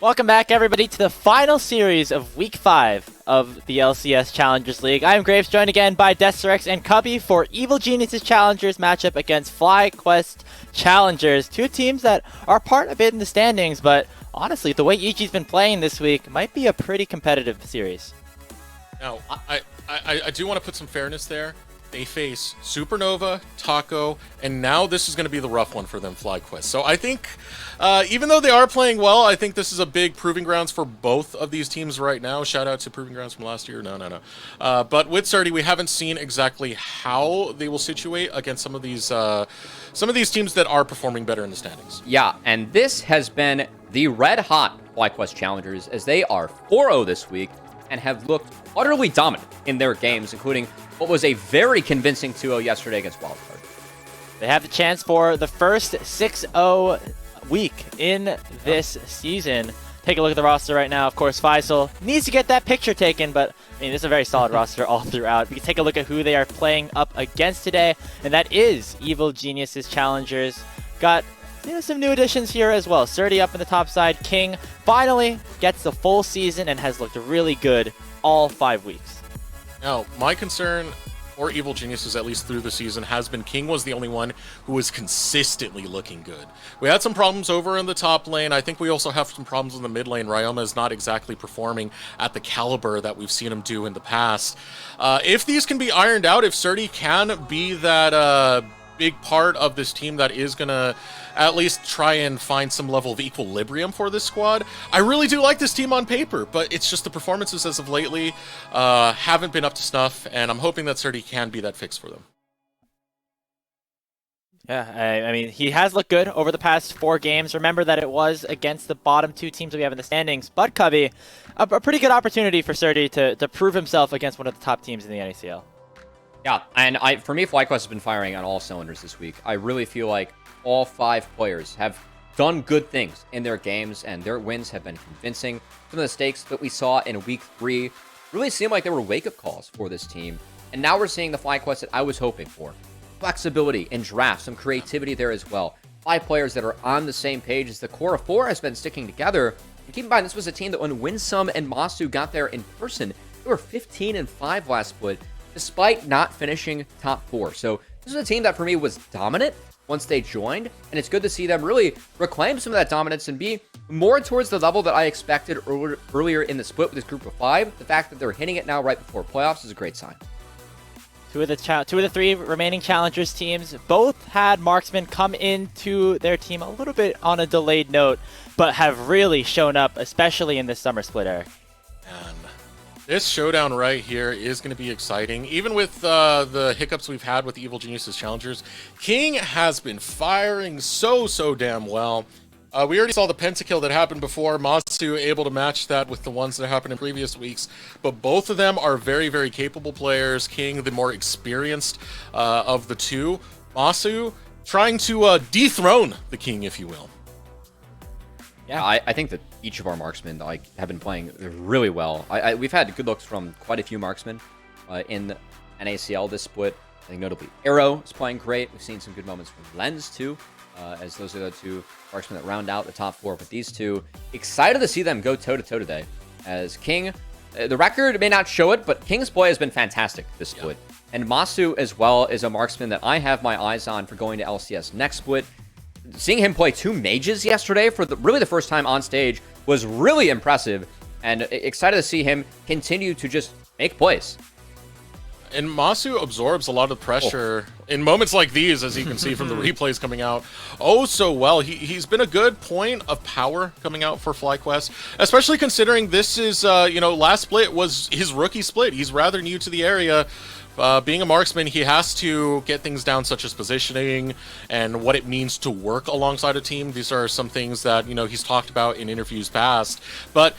Welcome back, everybody, to the final series of Week 5 of the LCS Challengers League. I am Graves, joined again by Desterex and Cubby for Evil Geniuses Challengers matchup against FlyQuest Challengers. Two teams that are part a bit in the standings, but honestly, the way EG's been playing this week might be a pretty competitive series. Now, I do want to put some fairness there. They face Supernova, Taco, and now this is going to be the rough one for them, FlyQuest. So I think, even though they are playing well, I think this is a big proving grounds for both of these teams right now. Shout out to proving grounds from last year. No. But with Surdy, we haven't seen exactly how they will situate against some of these teams that are performing better in the standings. Yeah, and this has been the red-hot FlyQuest Challengers, as they are 4-0 this week and have looked utterly dominant in their games, including what was a very convincing 2-0 yesterday against Wildcard. They have the chance for the first 6-0 week in this season. Take a look at the roster right now. Of course, Faisal needs to get that picture taken, but I mean, this is a very solid roster all throughout. We can take a look at who they are playing up against today, and that is Evil Geniuses Challengers. Got some new additions here as well. Surdy up in the top side. King finally gets the full season and has looked really good all 5 weeks. Now, my concern for Evil Geniuses, at least through the season, has been King was the only one who was consistently looking good. We had some problems over in the top lane. I think we also have some problems in the mid lane. Ryoma is not exactly performing at the caliber that we've seen him do in the past. If these can be ironed out, if Surdy can be that big part of this team that is going to at least try and find some level of equilibrium for this squad, I really do like this team on paper, but it's just the performances as of lately haven't been up to snuff, and I'm hoping that Surdy can be that fix for them. Yeah, I mean, he has looked good over the past 4 games. Remember that it was against the bottom 2 teams that we have in the standings, but Cubby, a pretty good opportunity for Surdy to prove himself against one of the top teams in the NACL. Yeah, and for me, FlyQuest has been firing on all cylinders this week. I really feel like all 5 players have done good things in their games, and their wins have been convincing. Some of the stakes that we saw in Week 3 really seemed like they were wake-up calls for this team. And now we're seeing the FlyQuest that I was hoping for. Flexibility in draft, some creativity there as well. 5 players that are on the same page as the core of 4 has been sticking together. And keep in mind, this was a team that when Winsome and Masu got there in person, they were 15-5 last split, despite not finishing top 4. So this is a team that for me was dominant once they joined, and it's good to see them really reclaim some of that dominance and be more towards the level that I expected earlier in the split with this group of 5. The fact that they're hitting it now right before playoffs is a great sign. Two of the 3 remaining Challengers teams both had marksmen come into their team a little bit on a delayed note, but have really shown up, especially in this summer split, Eric. And this showdown right here is going to be exciting. Even with the hiccups we've had with the Evil Geniuses Challengers, King has been firing so damn well. We already saw the pentakill that happened before. Masu able to match that with the ones that happened in previous weeks. But both of them are very capable players. King, the more experienced of the two. Masu trying to dethrone the King, if you will. Yeah, I think that each of our marksmen have been playing really well. We've had good looks from quite a few marksmen in NACL this split. I think notably Arrow is playing great. We've seen some good moments from Lens too, as those are the 2 marksmen that round out the top 4. But these 2, excited to see them go toe-to-toe today. As King, the record may not show it, but King's play has been fantastic this split. Yeah. And Masu as well is a marksman that I have my eyes on for going to LCS next split. Seeing him play 2 mages yesterday for really the first time on stage was really impressive, and excited to see him continue to just make plays. And Masu absorbs a lot of pressure in moments like these, as you can see from the replays coming out so well. He's been a good point of power coming out for FlyQuest, especially considering this is, last split was his rookie split. He's rather new to the area. Being a marksman, he has to get things down, such as positioning and what it means to work alongside a team. These are some things that, he's talked about in interviews past. But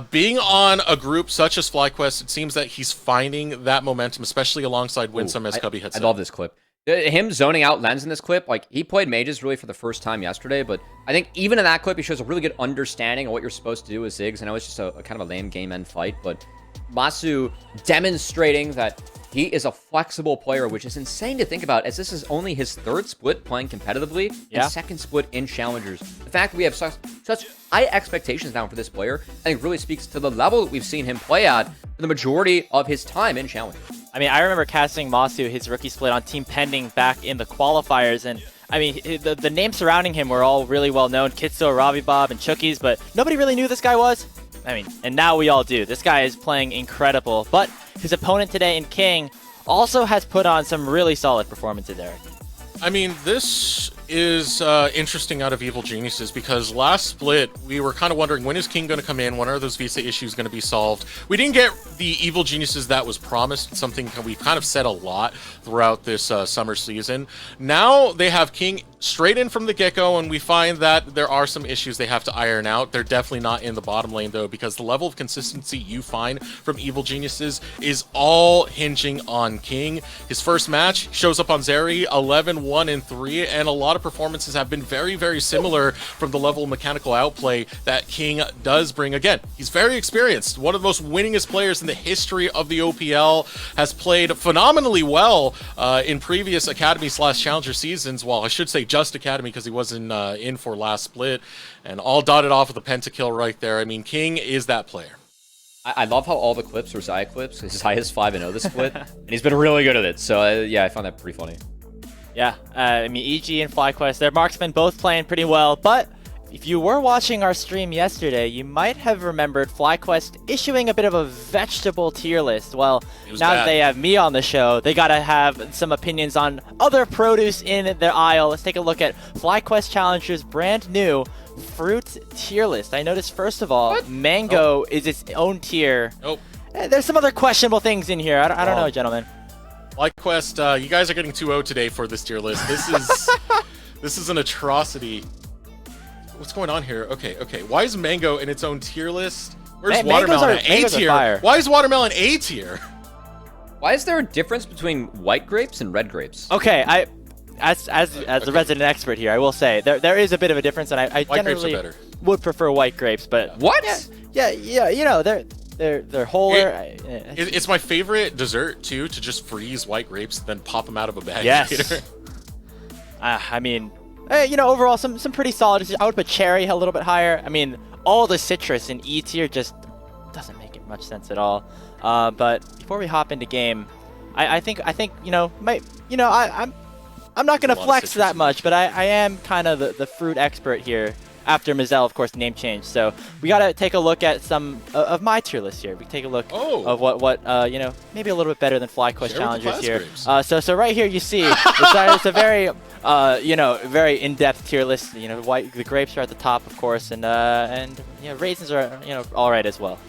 being on a group such as FlyQuest, it seems that he's finding that momentum, especially alongside Winsome, as Cubby had said. I love this clip. Him zoning out Lens in this clip, he played mages really for the first time yesterday, but I think even in that clip, he shows a really good understanding of what you're supposed to do with Ziggs. I know it's just a kind of a lame game end fight, but Masu demonstrating that he is a flexible player, which is insane to think about, as this is only his 3rd split playing competitively and 2nd split in Challengers. The fact that we have such high expectations now for this player. I think really speaks to the level that we've seen him play at for the majority of his time in Challenge. I mean, I remember casting Masu, his rookie split, on Team Pending back in the qualifiers, and I mean, the names surrounding him were all really well known, Kitso, Ravi Bob, and Chookies, but nobody really knew this guy was. I mean, and now we all do. This guy is playing incredible, but his opponent today in King also has put on some really solid performances, Eric. I mean, this is interesting out of Evil Geniuses because last split, we were kind of wondering, when is King going to come in? When are those visa issues going to be solved? We didn't get the Evil Geniuses that was promised. It's something we've kind of said a lot throughout this summer season. Now they have King straight in from the get-go, and we find that there are some issues they have to iron out. They're definitely not in the bottom lane, though, because the level of consistency you find from Evil Geniuses is all hinging on King. His first match shows up on Zeri, 11-1-3, and a lot of performances have been very, very similar from the level of mechanical outplay that King does bring. Again, he's very experienced. One of the most winningest players in the history of the OPL, has played phenomenally well in previous Academy/Challenger seasons. Well, I should say just Academy because he wasn't in for last split, and all dotted off with a pentakill right there. I mean, King is that player. I love how all the clips are Xayah clips. Xayah is 5-0 this split, and he's been really good at it. So yeah, I found that pretty funny. Yeah, I mean, EG and FlyQuest, their marksmen both playing pretty well, but if you were watching our stream yesterday, you might have remembered FlyQuest issuing a bit of a vegetable tier list. Well, now that they have me on the show, they gotta have some opinions on other produce in their aisle. Let's take a look at FlyQuest Challengers' brand new fruit tier list. I noticed, first of all, mango is its own tier. Nope. There's some other questionable things in here. I don't know, gentlemen. FlyQuest, you guys are getting 2-0 today for this tier list. This is this is an atrocity. What's going on here? Okay. Why is mango in its own tier list? Where's watermelon at A tier? Why is watermelon A tier? Why is there a difference between white grapes and red grapes? Okay, as the resident expert here, I will say there is a bit of a difference, and I generally would prefer white grapes. But what? Yeah, you know, they're wholer. It's my favorite dessert too, to just freeze white grapes, then pop them out of a bag. Yes. I mean, you know, overall some pretty solid. I would put cherry a little bit higher. I mean, all the citrus in E tier just doesn't make it much sense at all. But before we hop into game, I think you know, I'm not gonna flex that much, but I am kind of the fruit expert here. After Mazel, of course, name change. So we got to take a look at some of my tier list here. We can take a look of what you know, maybe a little bit better than FlyQuest Challengers here. So right here you see it's a very you know, very in-depth tier list. You know, the grapes are at the top, of course, and you know, raisins are, you know, all right as well.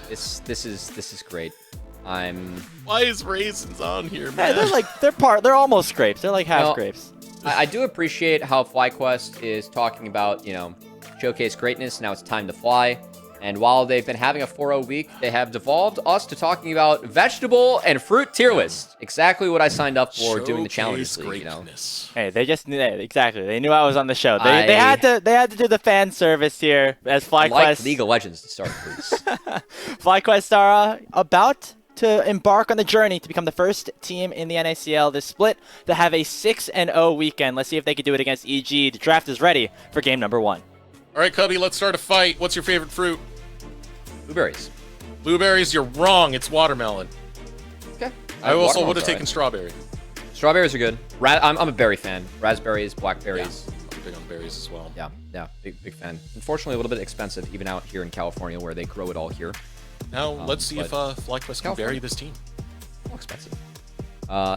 This is great. Why is raisins on here, man? They're almost grapes. They're like half grapes. I do appreciate how FlyQuest is talking about, you know, showcase greatness. Now it's time to fly. And while they've been having a 4-0 week, they have devolved us to talking about vegetable and fruit tier list. Exactly what I signed up for doing the Challengers League, you know. Hey, they just knew that. Exactly. They knew I was on the show. They had to do the fan service here as FlyQuest. Like League of Legends to start, please. FlyQuest are about to embark on the journey to become the first team in the NACL this split to have a 6-0 weekend. Let's see if they can do it against EG. The draft is ready for game number 1. All right, Cubby, let's start a fight. What's your favorite fruit? Blueberries. Blueberries, you're wrong. It's watermelon. Okay. I also would have taken strawberry. Strawberries are good. I'm a berry fan. Raspberries, blackberries. Yeah, I'm big on berries as well. Yeah, big fan. Unfortunately, a little bit expensive, even out here in California, where they grow it all here. Now, let's see if FlyQuest can bury this team. More expensive.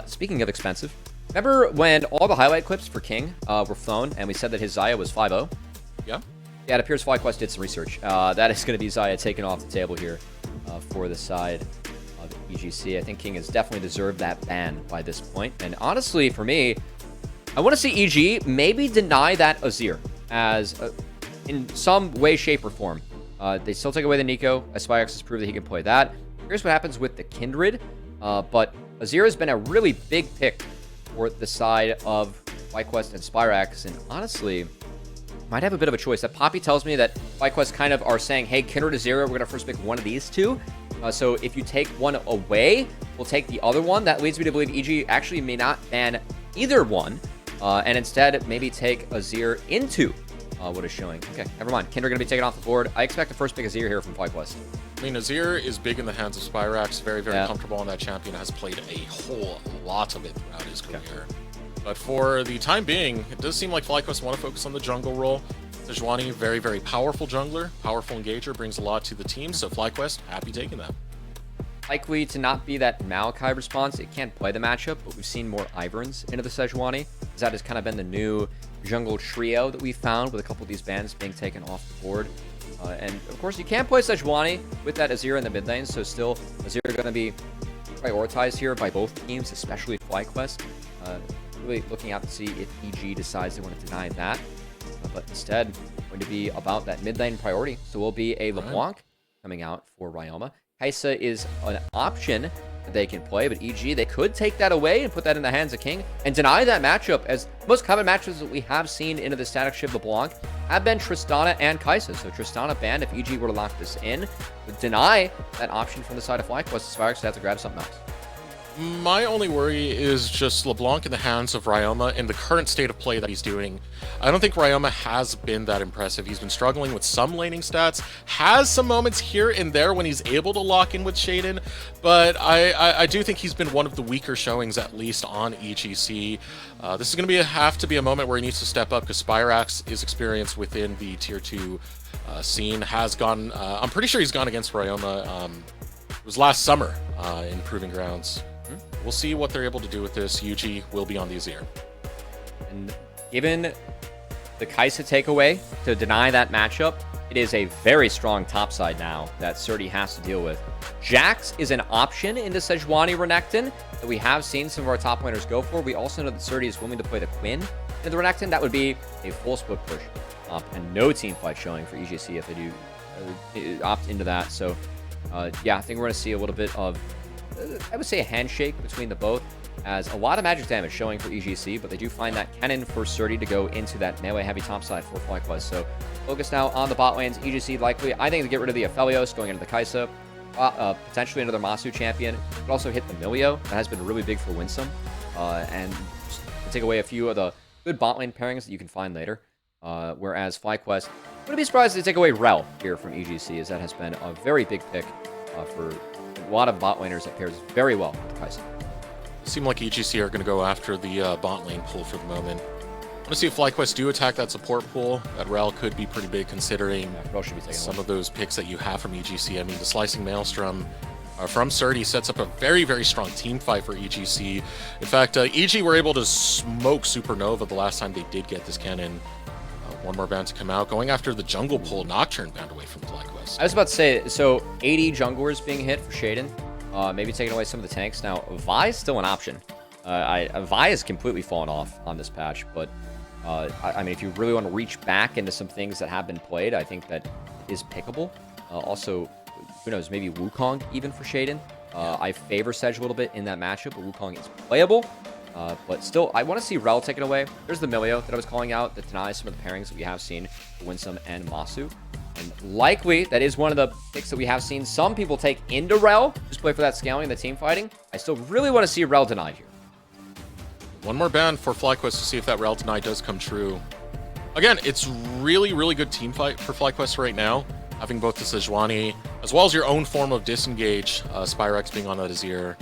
Speaking of expensive, remember when all the highlight clips for King were flown, and we said that his Xayah was 5-0? Yeah. Yeah, it appears FlyQuest did some research. That is going to be Xayah taken off the table here for the side of EGC. I think King has definitely deserved that ban by this point. And honestly, for me, I want to see EG maybe deny that Azir as in some way, shape, or form. They still take away the Nico, as Spyrex has proved that he can play that. Here's what happens with the Kindred. But Azir has been a really big pick for the side of FlyQuest and Spyrex. And honestly, might have a bit of a choice. That Poppy tells me that FlyQuest kind of are saying, hey, Kindred Azir, we're going to first pick one of these two. So if you take one away, we'll take the other one. That leads me to believe EG actually may not ban either one. And instead, maybe take Azir into what is showing. Okay, never mind. Kinder going to be taken off the board. I expect the first pick Azir here from FlyQuest. I mean, Azir is big in the hands of Spyrax, very, very comfortable on that champion, has played a whole lot of it throughout his career. But for the time being, it does seem like FlyQuest want to focus on the jungle role. Sejuani, very, very powerful jungler, powerful engager, brings a lot to the team, so FlyQuest, happy taking that. Likely to not be that Maokai response. It can't play the matchup, but we've seen more Iverns into the Sejuani. That has kind of been the new jungle trio that we found with a couple of these bans being taken off the board. And of course, you can't play Sejuani with that Azir in the mid lane, so still Azir going to be prioritized here by both teams, especially FlyQuest. Really looking out to see if EG decides they want to deny that. But instead, going to be about that mid lane priority. So will be a LeBlanc coming out for Ryoma. Kaisa is an option that they can play, but EG, they could take that away and put that in the hands of King and deny that matchup, as most common matches that we have seen into the static shift LeBlanc have been Tristana and Kaisa. So Tristana banned if EG were to lock this in, but deny that option from the side of FlyQuest. Spyrax would have to grab something else. My only worry is just LeBlanc in the hands of Ryoma in the current state of play that he's doing. I don't think Ryoma has been that impressive. He's been struggling with some laning stats, has some moments here and there when he's able to lock in with Shaden, but I do think he's been one of the weaker showings, at least on EGC. This is going to have to be a moment where he needs to step up, because Spyrax is experienced within the tier 2 scene, has gone, I'm pretty sure he's gone against Ryoma. It was last summer in Proving Grounds. We'll see what they're able to do with this. UG will be on the Azir. And given the Kaisa takeaway to deny that matchup, it is a very strong topside now that Surdy has to deal with. Jax is an option into Sejuani Renekton that we have seen some of our top laners go for. We also know that Surdy is willing to play the Quinn into the Renekton. That would be a full split push. And no team fight showing for EGC if they do opt into that. So, yeah, I think we're going to see a little bit of, I would say, a handshake between the both, as a lot of magic damage showing for EGC, but they do find that cannon for Surdy to go into that melee heavy topside for FlyQuest. So focus now on the bot lanes. EGC likely, I think, to get rid of the Aphelios, going into the Kaisa, potentially another Masu champion, but also hit the Milio. That has been really big for Winsome, and take away a few of the good bot lane pairings that you can find later. Whereas FlyQuest, wouldn't be surprised to take away Rel here from EGC, as that has been a very big pick for a lot of bot laners that pairs very well with Kaisa. Seem like EGC are going to go after the bot lane pool for the moment. I want to see if FlyQuest do attack that support pool. That Rel could be pretty big, considering some of those picks that you have from EGC. I mean, the Slicing Maelstrom from Surdy sets up a very, very strong team fight for EGC. In fact, EG were able to smoke Supernova the last time they did get this cannon. One more band to come out, going after the jungle pull. Nocturne banned away from FlyQuest. I was about to say, so 80 junglers being hit for Shaden, maybe taking away some of the tanks. Now, Vi is still an option. Vi has completely fallen off on this patch, but I mean, if you really want to reach back into some things that have been played, I think that is pickable. Also, who knows, maybe Wukong even for Shaden. I favor Sedge a little bit in that matchup, but Wukong is playable. But still, I want to see Rel taken away. There's the Milio that I was calling out that denies some of the pairings that we have seen for Winsome and Masu. And likely, that is one of the picks that we have seen some people take into Rel, just play for that scaling and the team fighting. I still really want to see Rel denied here. One more ban for FlyQuest to see if that Rel deny does come true. Again, it's really, really good team fight for FlyQuest right now, having both the Sejuani as well as your own form of disengage, Spyrax being on that Azir.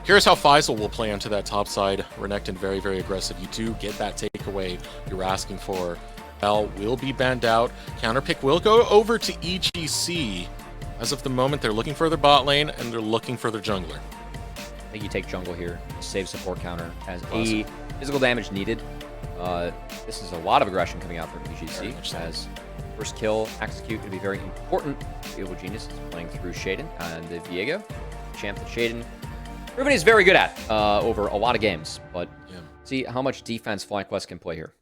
Here's how Faisal will play onto that top side. Renekton very, very aggressive. You do get that takeaway you're asking for. Bell will be banned out. Counterpick will go over to EGC. As of the moment, they're looking for their bot lane, and they're looking for their jungler. I think you take jungle here, save support counter as a physical damage needed. This is a lot of aggression coming out from EGC, as first kill execute to be very important. Evil Genius is playing through Shaden and the Viego, champ that Shaden proven he's very good at over a lot of games, but see how much defense FlyQuest can play here.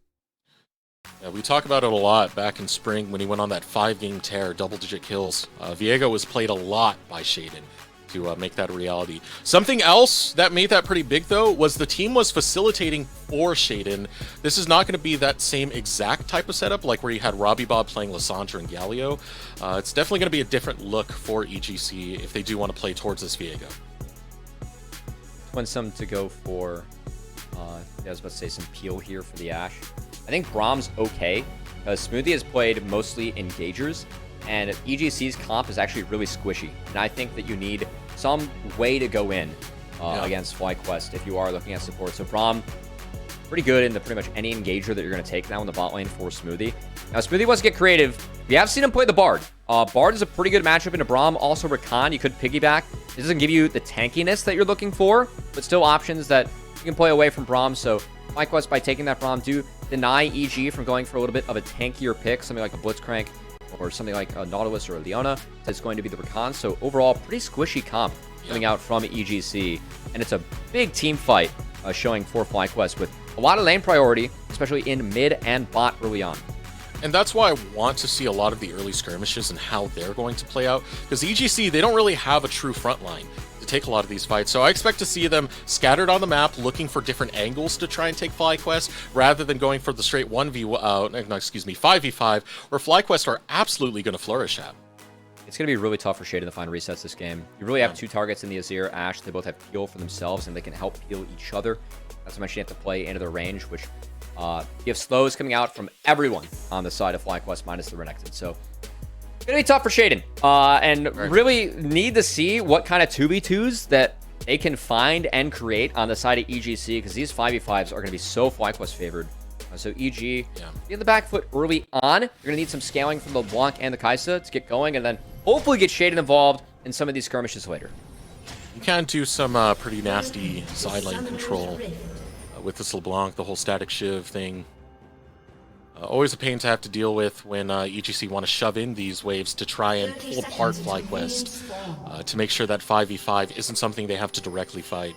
Yeah, we talk about it a lot back in spring when he went on that 5-game tear, double-digit kills. Viego was played a lot by Shaden to make that a reality. Something else that made that pretty big, though, was the team was facilitating for Shaden. This is not going to be that same exact type of setup, like where you had Robbie Bob playing Lissandra and Galio. It's definitely going to be a different look for EGC if they do want to play towards this Viego. Winsome to go for, I was about to say some peel here for the Ashe. I think Brahm's okay because Smoothie has played mostly engagers, and EGC's comp is actually really squishy. And I think that you need some way to go in against FlyQuest if you are looking at support. So Braum, pretty good in pretty much any engager that you're going to take now in the bot lane for Smoothie. Now, Smoothie wants to get creative. We have seen him play the Bard. Bard is a pretty good matchup into Braum. Also, Rakan, you could piggyback. This doesn't give you the tankiness that you're looking for, but still options that you can play away from Braum. So, FlyQuest, by taking that Braum, do deny EG from going for a little bit of a tankier pick, something like a Blitzcrank or something like a Nautilus or a Leona. That's going to be the Rakan. So, overall, pretty squishy comp coming out from EGC. And it's a big team fight showing for FlyQuest with a lot of lane priority, especially in mid and bot early on. And that's why I want to see a lot of the early skirmishes and how they're going to play out. Because EGC, they don't really have a true front line to take a lot of these fights. So I expect to see them scattered on the map, looking for different angles to try and take FlyQuest, rather than going for the straight 5v5, where FlyQuest are absolutely going to flourish at. It's going to be really tough for Shaden to find resets this game. You really have two targets in the Azir, Ashe. They both have heal for themselves, and they can help heal each other. Not to mention you have to play into their range, which you have slows coming out from everyone on the side of FlyQuest minus the Renekton. So it's going to be tough for Shaden. And really need to see what kind of 2v2s that they can find and create on the side of EGC, because these 5v5s are going to be so FlyQuest favored. So EG, be in the back foot early on. You're going to need some scaling from the LeBlanc and the Kai'Sa to get going, and then hopefully get Shaden involved in some of these skirmishes later. You can do some pretty nasty sideline control with this LeBlanc, the whole static shiv thing. Always a pain to have to deal with when EGC want to shove in these waves to try and pull apart FlyQuest to make sure that 5v5 isn't something they have to directly fight.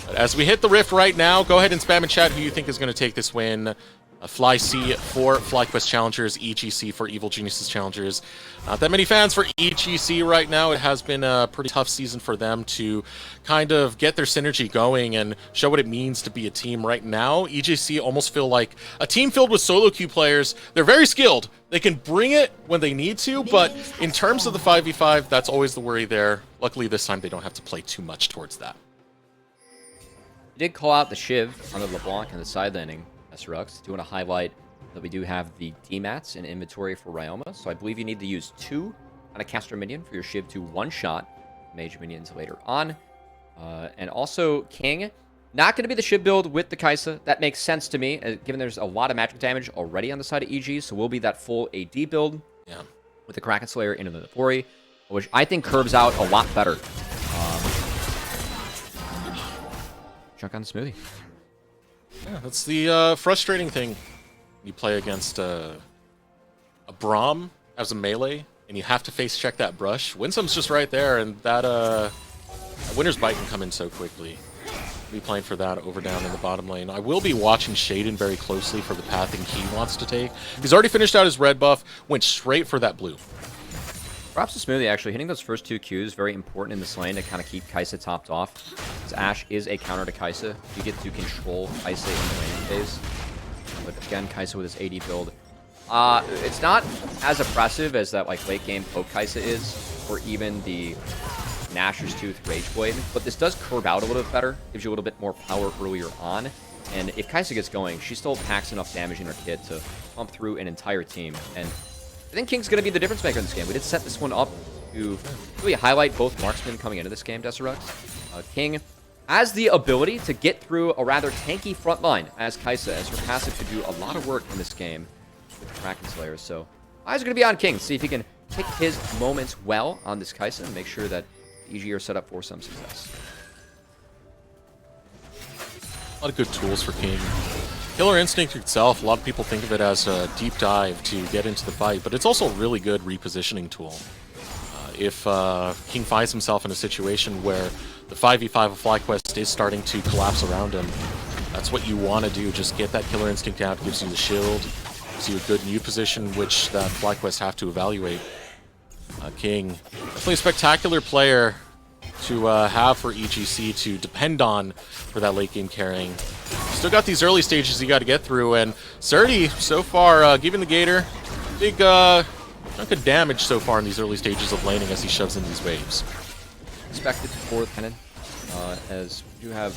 But as we hit the rift right now, go ahead and spam in chat who you think is going to take this win. FlyC for FlyQuest Challengers, EGC for Evil Geniuses Challengers. Not that many fans for EGC right now. It has been a pretty tough season for them to kind of get their synergy going and show what it means to be a team right now. EGC almost feel like a team filled with solo queue players. They're very skilled. They can bring it when they need to, but in terms of the 5v5, that's always the worry there. Luckily, this time they don't have to play too much towards that. You did call out the Shiv on the LeBlanc and the side landing. SRX. Do want to highlight that we do have the D-mats in inventory for Ryoma, so I believe you need to use 2 on a caster minion for your Shiv to one-shot mage minions later on. And also, King, not going to be the Shiv build with the Kai'Sa. That makes sense to me, given there's a lot of magic damage already on the side of EG, so we'll be that full AD build with the Kraken Slayer into the Nefori, which I think curves out a lot better. Chunk on Smoothie. Yeah, that's the frustrating thing. You play against a Braum as a melee, and you have to face check that brush. Winsome's just right there, and that Winter's Bite can come in so quickly. I'll be playing for that over down in the bottom lane. I will be watching Shaden very closely for the pathing he wants to take. He's already finished out his red buff, went straight for that blue. Props to Smoothie, actually. Hitting those first 2 Qs, very important in this lane to kind of keep Kai'Sa topped off. Because Ashe is a counter to Kai'Sa. You get to control Kai'Sa in the laning phase. But again, Kai'Sa with his AD build. It's not as oppressive as that like late game poke Kai'Sa is, or even the Nashor's Tooth Rageblade. But this does curve out a little bit better, gives you a little bit more power earlier on. And if Kai'Sa gets going, she still packs enough damage in her kit to pump through an entire team. And I think King's going to be the difference maker in this game. We did set this one up to really highlight both marksmen coming into this game, Desirux. King has the ability to get through a rather tanky front line as Kai'Sa, as her passive could do a lot of work in this game with the Kraken Slayer. So eyes are going to be on King, see if he can pick his moments well on this Kai'Sa and make sure that EG are set up for some success. A lot of good tools for King. Killer Instinct itself, a lot of people think of it as a deep dive to get into the fight, but it's also a really good repositioning tool. If King finds himself in a situation where the 5v5 of FlyQuest is starting to collapse around him, that's what you want to do. Just get that Killer Instinct out, gives you the shield, gives you a good new position, which that FlyQuest have to evaluate. King, definitely a spectacular player to have for EGC to depend on for that late game carrying. Still got these early stages you got to get through, and Surdy so far giving the Gator big chunk of damage so far in these early stages of laning as he shoves in these waves. Expected for the Kennen, as you have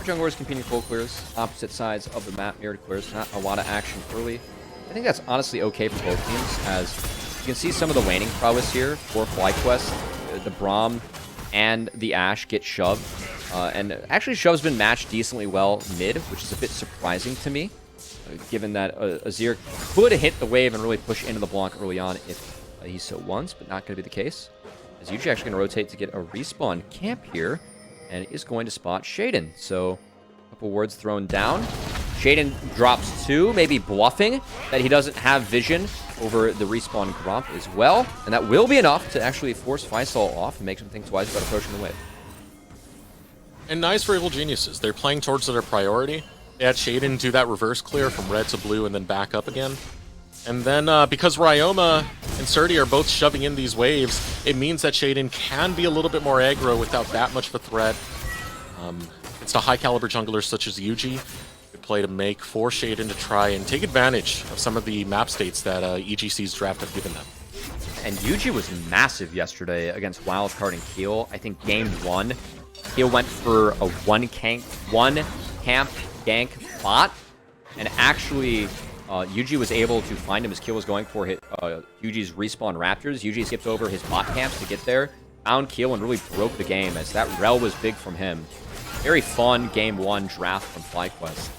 junglers competing full clears, opposite sides of the map, mirrored clears, not a lot of action early. I think that's honestly okay for both teams, as you can see some of the laning prowess here for FlyQuest. The Braum and the Ashe get shoved. And actually, Shove's been matched decently well mid, which is a bit surprising to me, given that Azir could hit the wave and really push into the block early on if he so wants, but not going to be the case. As Yuji actually going to rotate to get a respawn camp here, and is going to spot Shaden. So, a couple wards thrown down. Shaden drops 2, maybe bluffing that he doesn't have vision over the respawn Gromp as well. And that will be enough to actually force Faisal off and make him think twice about approaching the wave. And nice for Evil Geniuses. They're playing towards their priority. They had Shaden do that reverse clear from red to blue and then back up again. And then because Ryoma and Surdy are both shoving in these waves, it means that Shaden can be a little bit more aggro without that much of a threat. It's the high caliber junglers such as Yuji could play to make for Shaden to try and take advantage of some of the map states that EGC's draft have given them. And Yuji was massive yesterday against Wildcard and Keel. I think game 1, Keel went for a one camp gank bot, and actually Yuji was able to find him as Keel was going for Yuji's respawn Raptors. Yuji skipped over his bot camps to get there, found Keel, and really broke the game, as that rel was big from him. Very fun game 1 draft from FlyQuest.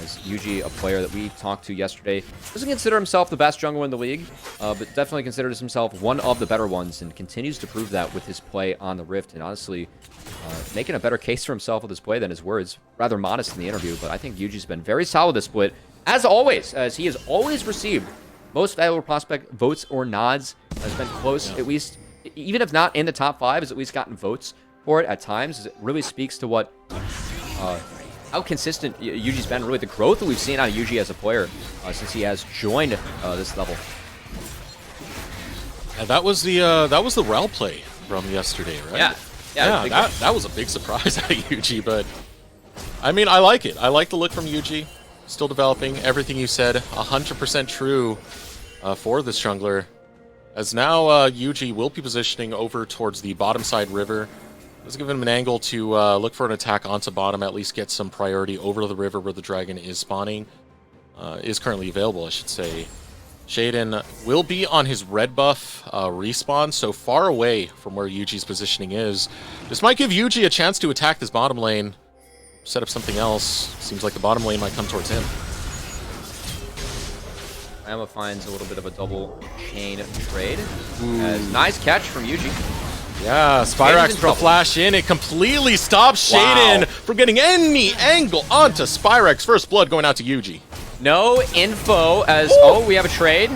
As Yuji, a player that we talked to yesterday, doesn't consider himself the best jungler in the league, but definitely considers himself one of the better ones, and continues to prove that with his play on the Rift, and honestly making a better case for himself with his play than his words. Rather modest in the interview, but I think Yuji's been very solid this split, as always, as he has always received most valuable prospect votes or nods, has been close, at least, even if not in the top 5, has at least gotten votes for it at times, as it really speaks to what how consistent Yuji's been, really the growth that we've seen out of Yuji as a player since he has joined this level. And that was the rel play from yesterday, right? Yeah, that was a big surprise out of Yuji, but I mean, I like it. I like the look from Yuji. Still developing. Everything you said, 100% true for this jungler. As now Yuji will be positioning over towards the bottom side river. Let's give him an angle to look for an attack onto bottom, at least get some priority over the river where the dragon is spawning. Is currently available, I should say. Shaden will be on his red buff respawn, so far away from where Yuji's positioning is. This might give Yuji a chance to attack this bottom lane, set up something else. Seems like the bottom lane might come towards him. Emma finds a little bit of a double chain trade. Nice catch from Yuji. Yeah, Spyrax with the flash in. It completely stops Shaden from getting any angle onto Spyrax. First blood going out to Yuji. No info as... Ooh. Oh, we have a trade.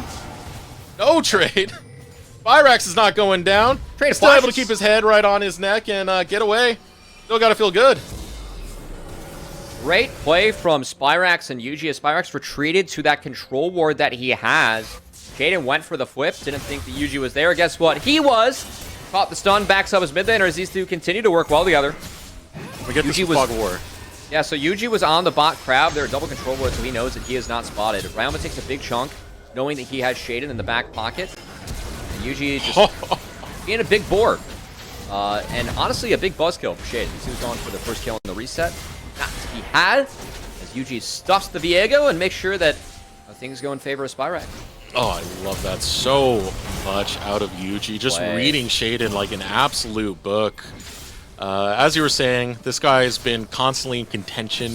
No trade. Spyrax is not going down. Trade Still able to keep his head right on his neck and get away. Still got to feel good. Great play from Spyrax and Yuji as Spyrax retreated to that control ward that he has. Shaden went for the flip. Didn't think that Yuji was there. Guess what? He was. Caught the stun, backs up his mid laner as these two continue to work well together. We get this fog of war. Yeah, so Yuji was on the bot crab. They're double control ward, so he knows that he is not spotted. Ryoma takes a big chunk, knowing that he has Shaden in the back pocket. And Yuji just being a big board. And honestly, a big buzzkill for Shaden. He was going for the first kill in the reset. Not to be had, as Yuji stuffs the Viego and makes sure that things go in favor of Spyrax. Oh, I love that so much out of Yuji. Just reading Shaden like an absolute book. As you were saying, this guy has been constantly in contention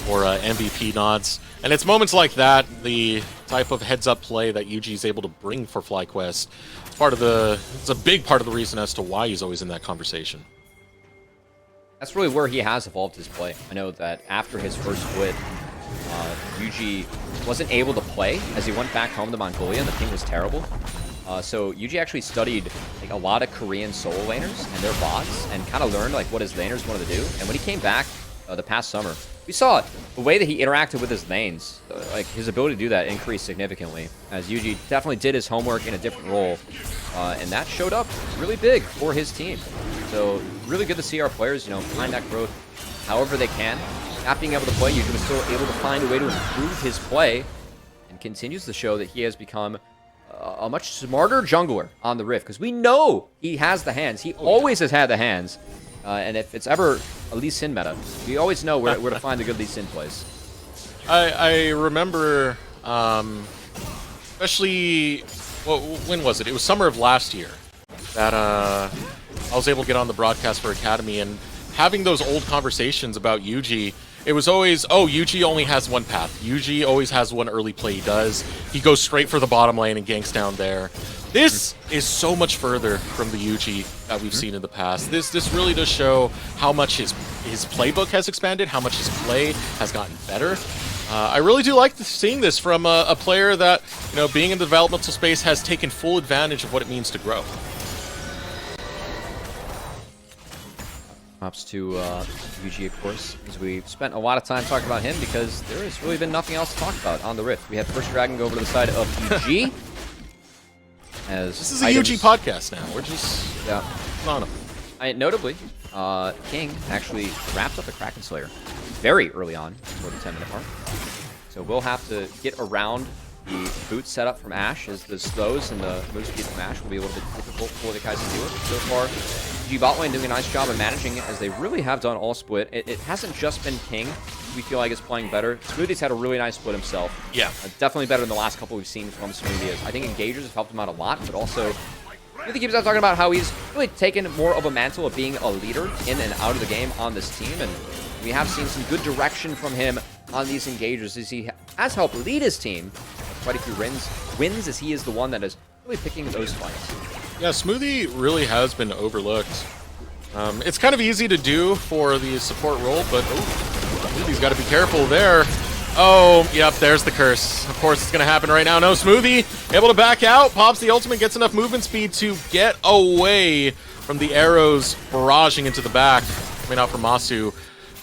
for MVP nods. And it's moments like that, the type of heads-up play that Yuji is able to bring for FlyQuest. It's a big part of the reason as to why he's always in that conversation. That's really where he has evolved his play. I know that after his first split, Yuji wasn't able to play as he went back home to Mongolia, and the ping was terrible. So Yuji actually studied like a lot of Korean solo laners and their bots, and kind of learned like what his laners wanted to do. And when he came back the past summer, we saw the way that he interacted with his lanes, like his ability to do that increased significantly. As Yuji definitely did his homework in a different role, and that showed up really big for his team. So really good to see our players, find that growth however they can. Not being able to play, Yuji was still able to find a way to improve his play, and continues to show that he has become a much smarter jungler on the Rift, because we know he has the hands. He always has had the hands, and if it's ever a Lee Sin meta, we always know where to find the good Lee Sin plays. I remember Especially, well, when was it? It was summer of last year that I was able to get on the broadcast for Academy, and having those old conversations about Yuji, it was always, oh, Yuji only has one path. Yuji always has one early play he does. He goes straight for the bottom lane and ganks down there. This is so much further from the Yuji that we've seen in the past. This really does show how much his playbook has expanded, how much his play has gotten better. I really do like seeing this from a player that, you know, being in the developmental space has taken full advantage of what it means to grow. Props to UG, of course, because we spent a lot of time talking about him because there has really been nothing else to talk about on the Rift. We had First Dragon go over to the side of UG. As this is a UG podcast now. We're just on him. Notably, King actually wrapped up the Kraken Slayer very early on, for the 10-minute mark. So we'll have to get around the boot setup from Ashe, as the slows and the move speed from Ashe will be a little bit difficult for the Kaizen to do it. So far, G bot lane doing a nice job of managing it, as they really have done all split. It hasn't just been King we feel like is playing better. Smoothie's had a really nice split himself. Yeah. Definitely better than the last couple we've seen from Smoothie. I think Engagers have helped him out a lot, but also Smoothie keeps on talking about how he's really taken more of a mantle of being a leader in and out of the game on this team, and we have seen some good direction from him on these Engagers, as he has helped lead his team quite a few wins, as he is the one that is really picking those fights. Yeah, Smoothie really has been overlooked. It's kind of easy to do for the support role, but Smoothie's got to be careful there. Oh, yep, there's the curse. Of course, it's going to happen right now. No, Smoothie able to back out, pops the ultimate, gets enough movement speed to get away from the arrows barraging into the back. Coming out from Masu.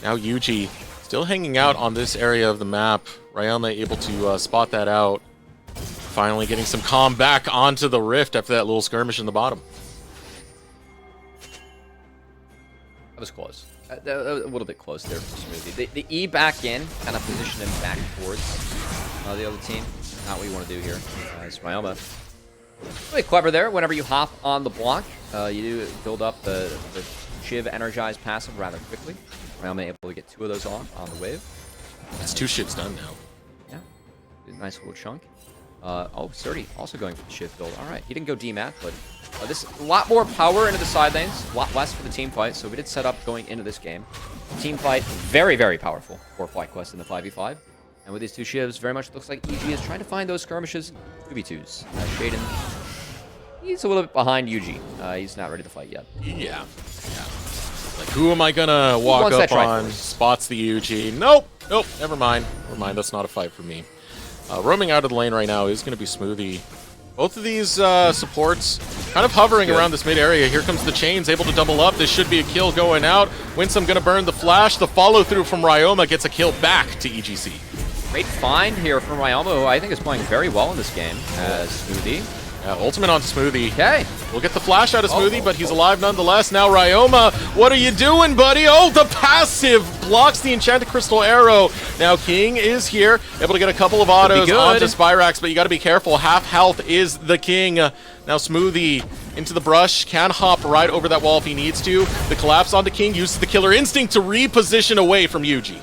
Now Yuji still hanging out on this area of the map. Ryoma able to spot that out. Finally getting some calm back onto the Rift after that little skirmish in the bottom. That was close. A little bit close there for Smoothie. The E back in kind of positioned him back towards the other team. Not what you want to do here. It's Ryoma. Really clever there. Whenever you hop on the block, you do build up the Shiv energized passive rather quickly. Ryoma able to get 2 of those off on the wave. That's 2 Shivs done now. Yeah. Nice little chunk. Oh, Surdy also going for the Shiv build. All right. He didn't go DMAT, but this a lot more power into the side lanes, a lot less for the team fight, so we did set up going into this game. Team fight, very, very powerful for FlyQuest in the 5v5. And with these 2 Shivs, very much looks like EG is trying to find those skirmishes. 2v2s. Shaden, he's a little bit behind UG. He's not ready to fight yet. Yeah. Like, who am I gonna walk up on? Spots the UG. Nope, never mind. That's not a fight for me. Roaming out of the lane right now is gonna be Smoothie. Both of these supports kind of hovering around this mid area. Here comes the Chains, able to double up. This should be a kill going out. Winsome gonna burn the flash. The follow-through from Ryoma gets a kill back to EGC. Great find here from Ryoma, who I think is playing very well in this game as Smoothie. Yeah, ultimate onto Smoothie. Okay. We'll get the flash out of Smoothie, but he's alive nonetheless. Now Ryoma, what are you doing, buddy? Oh, the passive blocks the Enchanted Crystal Arrow. Now King is here, able to get a couple of autos onto Spyrax, but you got to be careful. Half health is the King. Now Smoothie into the brush, can hop right over that wall if he needs to. The collapse onto King, uses the Killer Instinct to reposition away from Yuji.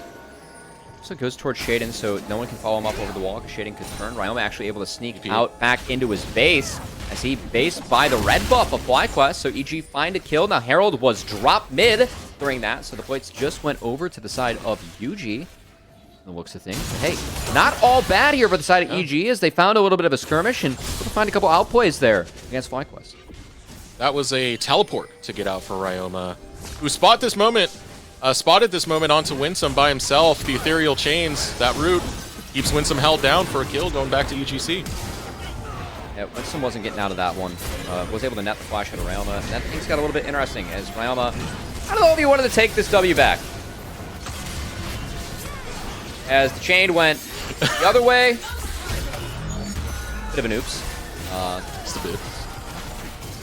So it goes towards Shaden, so no one can follow him up over the wall because Shaden could turn. Ryoma actually able to sneak out back into his base as he based by the red buff of FlyQuest. So EG find a kill. Now Herald was dropped mid during that, so the plates just went over to the side of UG. The looks of things. Hey, not all bad here for the side of EG as they found a little bit of a skirmish and able to find a couple outplays there against FlyQuest. That was a teleport to get out for Ryoma, who spotted this moment onto Winsome by himself. The Ethereal Chains, that root, keeps Winsome held down for a kill, going back to EGC. Yeah, Winsome wasn't getting out of that one. Was able to net the flash out of Ryoma. And that thing's got a little bit interesting as Ryoma, I don't know if he wanted to take this W back. As the chain went the other way. Bit of an oops. Just a bit.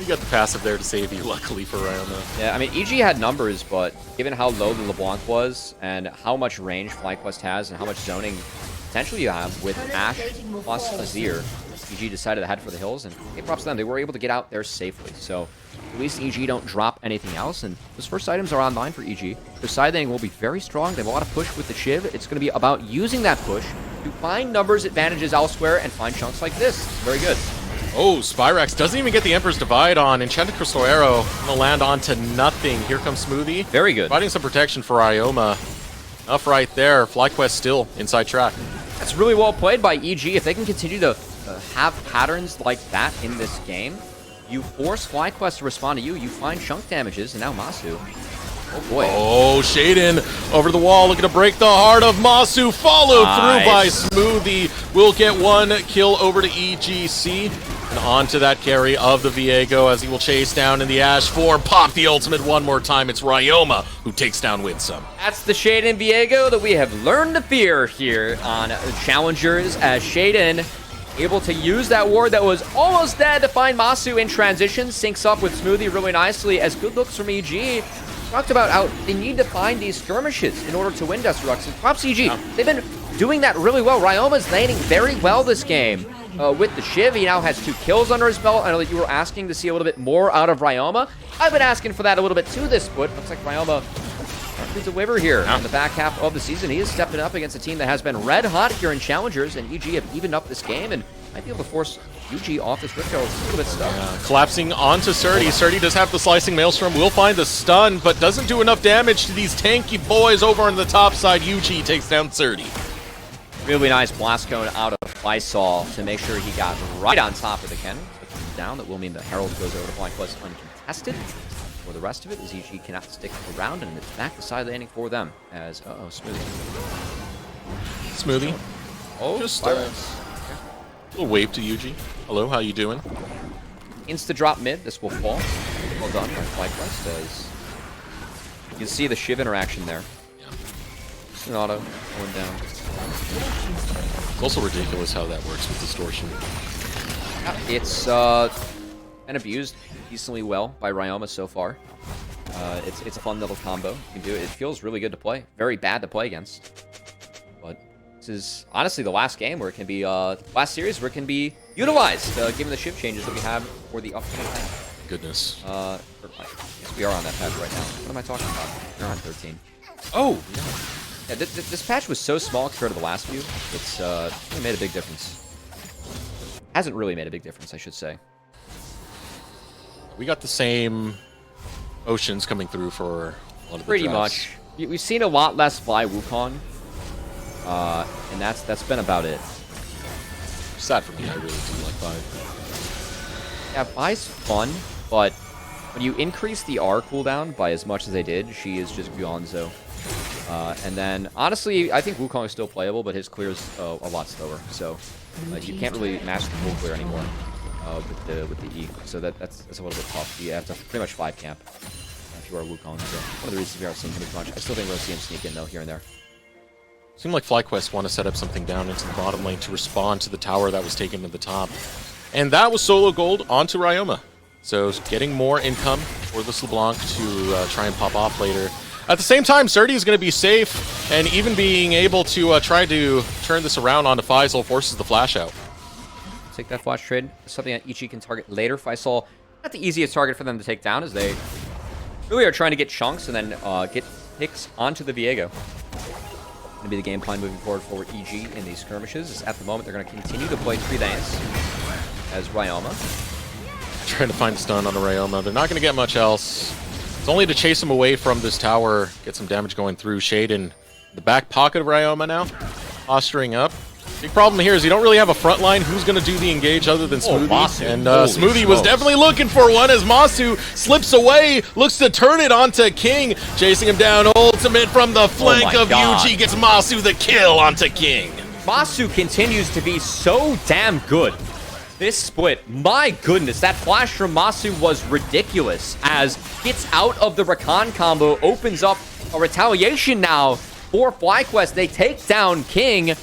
You got the passive there to save you, luckily for Ryoma. Yeah, I mean, EG had numbers, but given how low the LeBlanc was and how much range FlyQuest has and how much zoning potential you have with Ashe plus Azir, EG decided to head for the hills, and hey, props to them. They were able to get out there safely. So at least EG don't drop anything else, and those first items are online for EG. Their side laning will be very strong. They have a lot of push with the Shiv. It's going to be about using that push to find numbers advantages elsewhere and find chunks like this. It's very good. Oh, Spyrax doesn't even get the Emperor's Divide on. Enchanted Crystal Arrow gonna land onto nothing. Here comes Smoothie. Very good. Providing some protection for Ioma. Enough right there. FlyQuest still inside track. That's really well played by EG. If they can continue to have patterns like that in this game, you force FlyQuest to respond to you, you find chunk damages, and now Masu. Oh boy. Oh, Shaden over the wall, looking to break the heart of Masu, followed through by Smoothie. Will get one kill over to EGC. And onto that carry of the Viego as he will chase down in the Ash form. Pop the ultimate one more time. It's Ryoma who takes down Winsome. That's the Shaden Viego that we have learned to fear here on Challengers, as Shaden able to use that ward that was almost dead to find Masu in transition. Syncs up with Smoothie really nicely as good looks from EG. Talked about how they need to find these skirmishes in order to win Destructs. And props EG. Yeah. They've been doing that really well. Ryoma's landing very well this game. With the Shiv, he now has 2 kills under his belt. I know that you were asking to see a little bit more out of Ryoma. I've been asking for that a little bit too this split. Looks like Ryoma to deliver here in the back half of the season. He is stepping up against a team that has been red hot here in Challengers, and EG have evened up this game and might be able to force UG off this Rift Trail. It's a little bit stuck. Yeah. Collapsing onto Surdy. Surdy does have the Slicing Maelstrom, will find the stun, but doesn't do enough damage to these tanky boys over on the top side. UG takes down Surdy. Really nice blast cone out of FlySol to make sure he got right on top of the cannon. Puts him down. That will mean the Herald goes over to FlyQuest uncontested. For the rest of it, as EG cannot stick around, and it's back to side landing for them. As Smoothie. Oh, just a little wave to UG. Hello, how you doing? Insta drop mid. This will fall. Well done by FlyQuest. As you can see the Shiv interaction there. Yeah. An auto going down. It's also ridiculous how that works with distortion. Yeah, it's been abused decently well by Ryoma so far. It's a fun little combo. You can do it. It feels really good to play. Very bad to play against. But this is honestly the last game where it can be, last series where it can be utilized, given the shift changes that we have for the upcoming patch. Goodness. Yes, we are on that patch right now. What am I talking about? We're on 13. Oh, yeah, this patch was so small compared to the last few. It's really made a big difference. Hasn't really made a big difference, I should say. We got the same oceans coming through for a lot of the Pretty drafts. much. We've seen a lot less Fly Wukong. And that's been about it. Sad for me, I really do like Vi. Yeah, Vi's fun, but when you increase the R cooldown by as much as they did, she is just Guanzo. And then, honestly, I think Wukong is still playable, but his clear is a lot slower. So you can't really match the full clear anymore with the E. So that's a little bit tough. You have to pretty much 5 camp if you are Wukong. So one of the reasons we are seeing him as much. I still think we'll see him sneak in, though, here and there. Seemed like FlyQuest want to set up something down into the bottom lane to respond to the tower that was taken to the top. And that was solo gold onto Ryoma. So getting more income for this LeBlanc to try and pop off later. At the same time, Surdy is going to be safe, and even being able to try to turn this around onto Faisal forces the flash out. Take that flash trade. Something that Ichi can target later. Faisal, not the easiest target for them to take down, as they really are trying to get chunks and then get picks onto the Viego. Going to be the game plan moving forward for EG in these skirmishes. At the moment, they're going to continue to play 3 dance as Ryoma. Trying to find a stun on the Ryoma. They're not going to get much else. It's only to chase him away from this tower, get some damage going through. Shade in the back pocket of Ryoma now, posturing up. Big problem here is you don't really have a front line. Who's going to do the engage other than Smoothie? Masu. And Smoothie was definitely looking for one as Masu slips away, looks to turn it onto King. Chasing him down, ultimate from the flank of UG, gets Masu the kill onto King. Masu continues to be so damn good. This split, my goodness, that flash from Masu was ridiculous as gets out of the Rakan combo, opens up a retaliation now for FlyQuest. They take down King.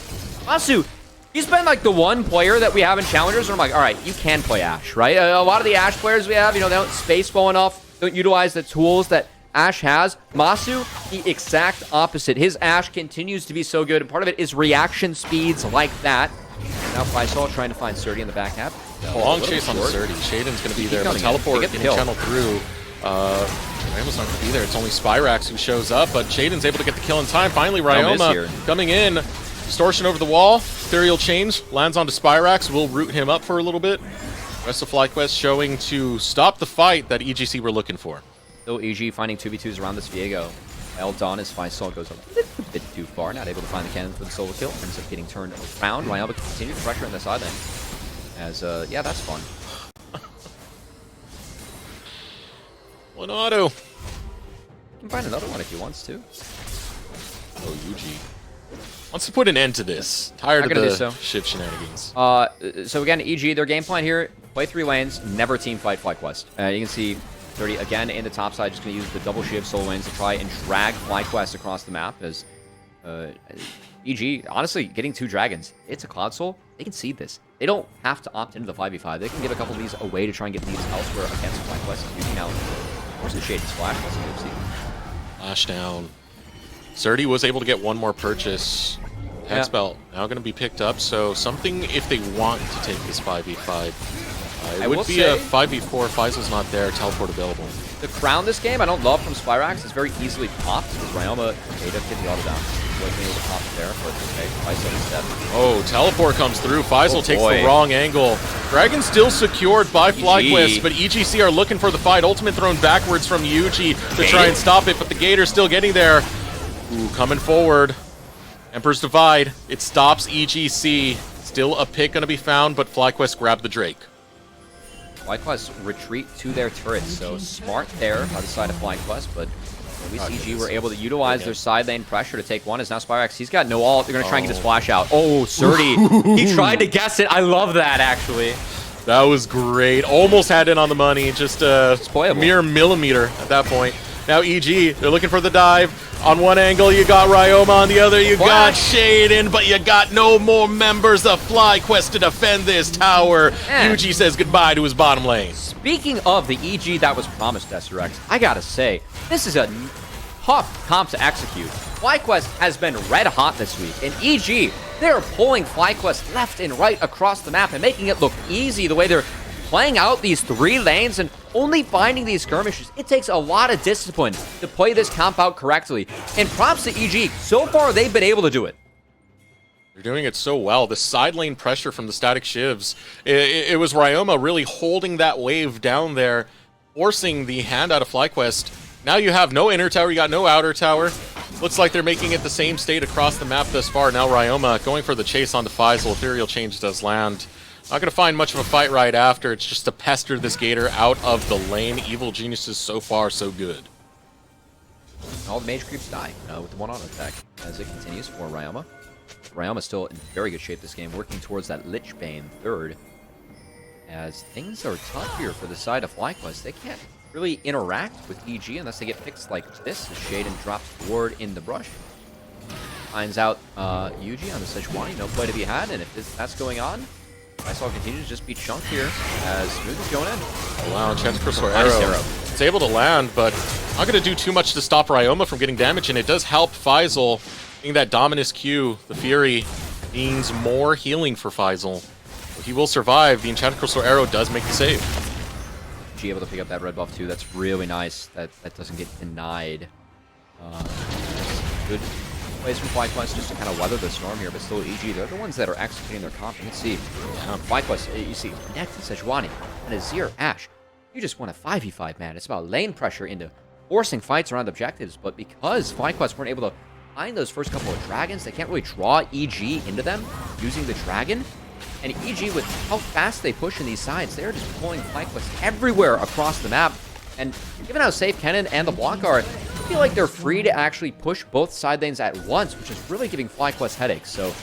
Masu, he's been like the one player that we have in Challengers where I'm like, all right, you can play Ashe, right? A lot of the Ashe players we have, you know, they don't space well enough, don't utilize the tools that Ashe has. Masu, the exact opposite. His Ashe continues to be so good, and part of it is reaction speeds like that. Now Faisal trying to find Surdy in the back half. Long chase on Surdy. Shaden's going to be there, but teleport getting channeled through. Ryoma's not going to be there. It's only Spyrax who shows up, but Shaden's able to get the kill in time. Finally, Ryoma coming in. Distortion over the wall. Ethereal Change lands onto Spyrax. Will root him up for a little bit. Rest of FlyQuest showing to stop the fight that EGC were looking for. Still EG finding 2v2s around this Viego. Well done as FlySol goes a little bit too far. Not able to find the cannon for the solo kill. Ends up getting turned around. Ryoma continues pressure in the side lane. As, yeah, that's fun. One auto. You can find another one if he wants to. Oh, Yuji wants to put an end to this. Tired of the shift shenanigans. So again, EG, their game plan here, play 3 lanes, never team fight FlyQuest. You can see 30 again in the top side, just going to use the double shift solo lanes to try and drag FlyQuest across the map. As EG, honestly, getting 2 dragons, it's a Cloud Soul. They can see this. They don't have to opt into the 5v5. They can give a couple of these away to try and get these elsewhere against FlyQuest. Using now, of course, the Shade is Flash. Flash down. Surdy was able to get one more purchase. Hex Belt now going to be picked up, so something if they want to take this 5v5. It would be a 5v4 if Faisal's not there, teleport available. The crown this game I don't love from Spyrax. It's very easily popped because Ryoma data get the auto down. Wasn't able to pop it there, but okay, Faisal instead. Oh, teleport comes through. Faisal takes the wrong angle. Dragon still secured by FlyQuest, but EGC are looking for the fight. Ultimate thrown backwards from Yuji to try and stop it, but the Gator's still getting there. Ooh, coming forward. Emperor's Divide. It stops EGC. Still a pick going to be found, but FlyQuest grabbed the Drake. FlyQuest retreat to their turrets, so smart there by the side of FlyQuest, but at least EG were able to utilize their side lane pressure to take one. As now Spyrax, he's got no ult. They're going to try and get his flash out. Oh, Surdy. He tried to guess it. I love that, actually. That was great. Almost had it on the money. Just a mere millimeter at that point. Now EG, they're looking for the dive. On one angle, you got Ryoma. On the other, you got Shaden, but you got no more members of FlyQuest to defend this tower. Yuji says goodbye to his bottom lane. Speaking of the EG that was promised, SRX, I gotta say, this is a tough comp to execute. FlyQuest has been red hot this week, and EG, they're pulling FlyQuest left and right across the map and making it look easy the way they're playing out these 3 lanes and only finding these skirmishes. It takes a lot of discipline to play this comp out correctly. And props to EG. So far, they've been able to do it. They're doing it so well. The side lane pressure from the static shivs. It was Ryoma really holding that wave down there, forcing the hand out of FlyQuest. Now you have no inner tower, you got no outer tower. Looks like they're making it the same state across the map thus far. Now Ryoma going for the chase onto Faisal. Ethereal Change does land. Not going to find much of a fight right after. It's just to pester this Gator out of the lane. Evil Geniuses so far so good. All the mage creeps die with the one auto attack as it continues for Ryoma. Ryoma's still in very good shape this game, working towards that Lich Bane third. As things are tough here for the side of FlyQuest, they can't really interact with EG unless they get fixed like this. The Shaden drops forward in the brush. Finds out Yuji on the Sejuani, no play to be had, and if that's going on, FlySol continues to just be chunked here as Smooth is going in. Oh, wow, Chance Crystal Arrow. It's able to land, but not going to do too much to stop Ryoma from getting damage, and it does help Faisal being that Dominus Q. The Fury means more healing for Faisal. He will survive. The Enchanted Crystal Arrow does make the save. G able to pick up that red buff too. That's really nice. That doesn't get denied. Good plays from FlyQuest just to kind of weather the storm here, but still EG, they're the ones that are executing their comp. You can see FlyQuest, you see Next and Sejuani and Azir, Ashe. You just want a 5v5, man. It's about lane pressure into forcing fights around objectives, but because FlyQuest weren't able to find those first couple of dragons, they can't really draw EG into them using the dragon. And EG, with how fast they push in these sides, they're just pulling FlyQuest everywhere across the map. And given how safe Kennen and the block are, I feel like they're free to actually push both side lanes at once, which is really giving FlyQuest headaches. So,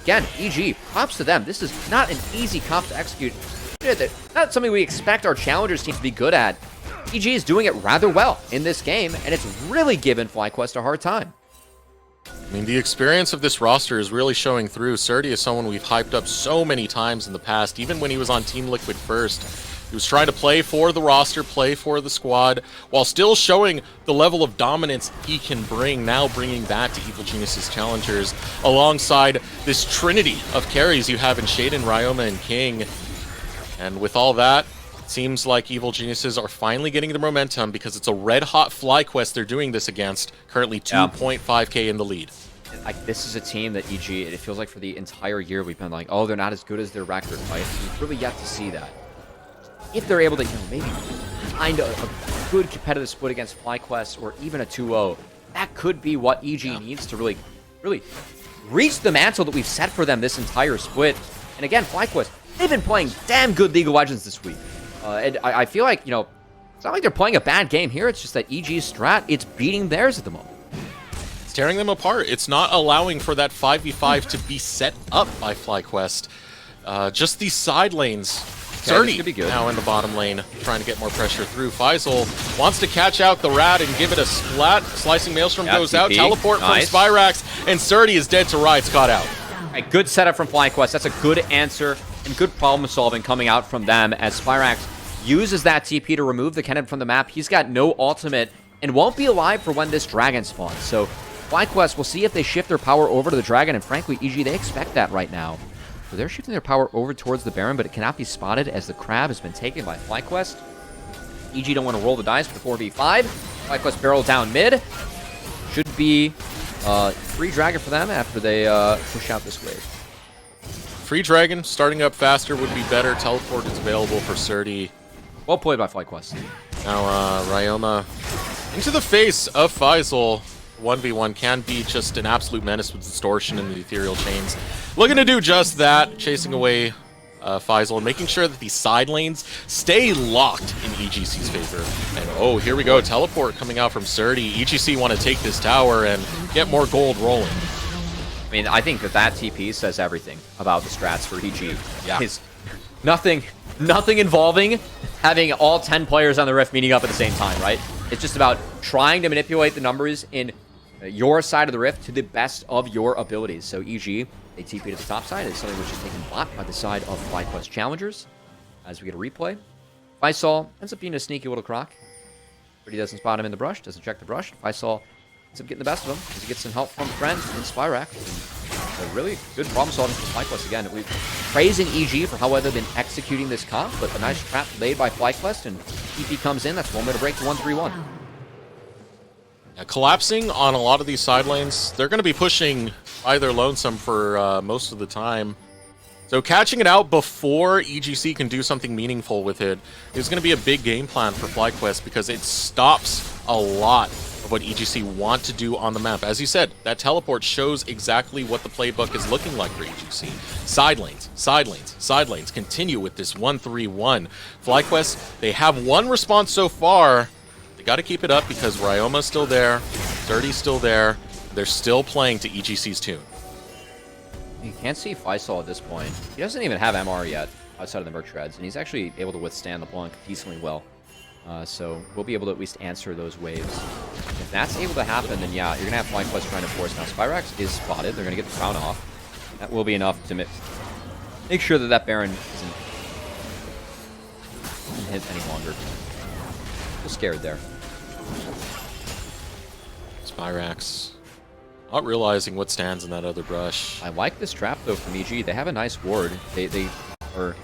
again, EG, props to them. This is not an easy comp to execute. Not something we expect our Challengers team to be good at. EG is doing it rather well in this game, and it's really given FlyQuest a hard time. I mean, the experience of this roster is really showing through. Surdy is someone we've hyped up so many times in the past, even when he was on Team Liquid first. He was trying to play for the roster, play for the squad, while still showing the level of dominance he can bring, now bringing that to Evil Geniuses Challengers, alongside this trinity of carries you have in Shaden, Ryoma, and King. And with all that, it seems like Evil Geniuses are finally getting the momentum because it's a red-hot FlyQuest they're doing this against, currently 2.5k in the lead. like, this is a team that EG, it feels like for the entire year we've been like, oh, they're not as good as their record, right? We've really yet to see that. If they're able to, maybe find a good competitive split against FlyQuest or even a 2-0, that could be what EG needs to really reach the mantle that we've set for them this entire split. And again, FlyQuest, they've been playing damn good League of Legends this week. And I feel like, it's not like they're playing a bad game here. It's just that EG's strat, it's beating theirs at the moment. It's tearing them apart. It's not allowing for that 5v5 to be set up by FlyQuest. Just these side lanes. Okay, Cerny now in the bottom lane, trying to get more pressure through. Faisal wants to catch out the Rat and give it a splat. Slicing Maelstrom goes out. Teleport from Spyrax, and Cerny is dead to Riot's caught out. Right, good setup from FlyQuest. That's a good answer and good problem solving coming out from them as Spyrax uses that TP to remove the Kennen from the map. He's got no ultimate and won't be alive for when this dragon spawns. So FlyQuest, we'll see if they shift their power over to the dragon, and frankly, EG, they expect that right now. So they're shifting their power over towards the Baron, but it cannot be spotted as the crab has been taken by FlyQuest. EG don't want to roll the dice for the 4v5. FlyQuest barrel down mid. Should be free dragon for them after they push out this wave. Free dragon starting up faster would be better. Teleport is available for Surdy. Well played by FlyQuest. Now Ryoma into the face of Faisal. 1v1 can be just an absolute menace with Distortion and the Ethereal Chains. Looking to do just that, chasing away Faisal and making sure that the side lanes stay locked in EGC's favor. And oh, here we go, teleport coming out from Surdy. EGC want to take this tower and get more gold rolling. I mean, I think that TP says everything about the strats for EG. Yeah. It's nothing involving having all 10 players on the Rift meeting up at the same time, right? It's just about trying to manipulate the numbers in your side of the Rift to the best of your abilities. So EG, they TP to the top side. It's something which is taken bot by the side of FlyQuest Challengers. As we get a replay, Faisal ends up being a sneaky little croc. But he doesn't spot him in the brush, doesn't check the brush. Faisal ends up getting the best of him as he gets some help from friends in Spyrax. A really good problem solving from FlyQuest again. We're praising EG for how well they've been executing this comp, but a nice trap laid by FlyQuest, and TP comes in. That's one way to break to 1-3-1. Collapsing on a lot of these side lanes, they're going to be pushing either Lonesome for most of the time. So catching it out before EGC can do something meaningful with it is going to be a big game plan for FlyQuest because it stops a lot of what EGC want to do on the map. As you said, that teleport shows exactly what the playbook is looking like for EGC. Side lanes, side lanes, side lanes. Continue with this 1-3-1. FlyQuest, they have one response so far. They got to keep it up because Ryoma's still there, Dirty's still there. They're still playing to EGC's tune. You can't see Faisal at this point. He doesn't even have MR yet outside of the Merc Shreds, and he's actually able to withstand the Blanc decently well. So we'll be able to at least answer those waves. If that's able to happen, then yeah, you're going to have FlyQuest trying to force. Now, Spyrax is spotted. They're going to get the crown off. That will be enough to make sure that that Baron isn't hit any longer. A little scared there. Spyrax not realizing what stands in that other brush. I like this trap, though, from EG. They have a nice ward. They are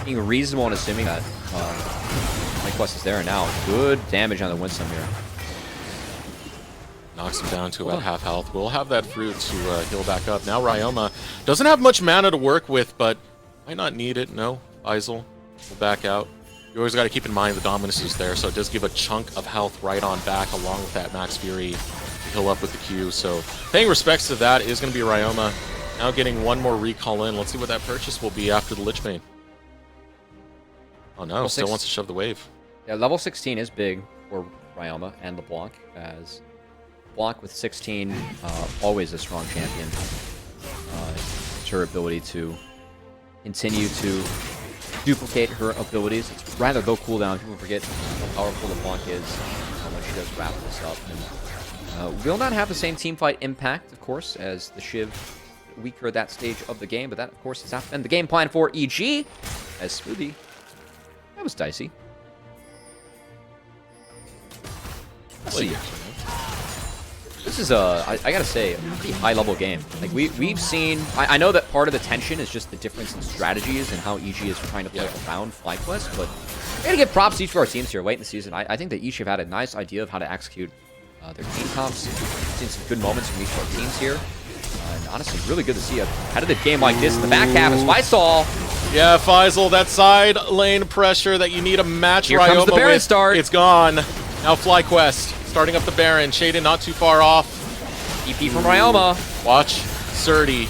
being reasonable in assuming that FlyQuest is there now. Good damage on the Winsome here. Knocks him down to about half health. We'll have that fruit to heal back up. Now Ryoma doesn't have much mana to work with, but might not need it. No, Faisal will back out. You always got to keep in mind the Dominus is there, so it does give a chunk of health right on back along with that Max Fury to heal up with the Q. So paying respects to that is going to be Ryoma. Now getting one more recall in. Let's see what that purchase will be after the Lich Bane. Oh no, still wants to shove the wave. Yeah, level 16 is big for Ryoma and LeBlanc, as LeBlanc with 16, always a strong champion. It's her ability to continue to duplicate her abilities. It's rather low cooldown. People forget how powerful LeBlanc is when she does wrap this up. And, will not have the same teamfight impact, of course, as the Shiv weaker at that stage of the game, but that, of course, has not been the game plan for EG. As Smoothie, that was dicey. Let's see. This is I gotta say, a pretty high-level game. Like we've seen. I know that part of the tension is just the difference in strategies and how EG is trying to play around FlyQuest, but we gotta give props to each of our teams here late in the season. I think that each have had a nice idea of how to execute Their team comps, seen some good moments from each of our teams here. And honestly, really good to see a competitive game like this in the back half as Faisal. Yeah, Faisal, that side lane pressure that you need to match Here Ryoma comes the Baron with, start. It's gone. Now FlyQuest starting up the Baron. Shaden not too far off. EP from Ryoma. Watch Surdy.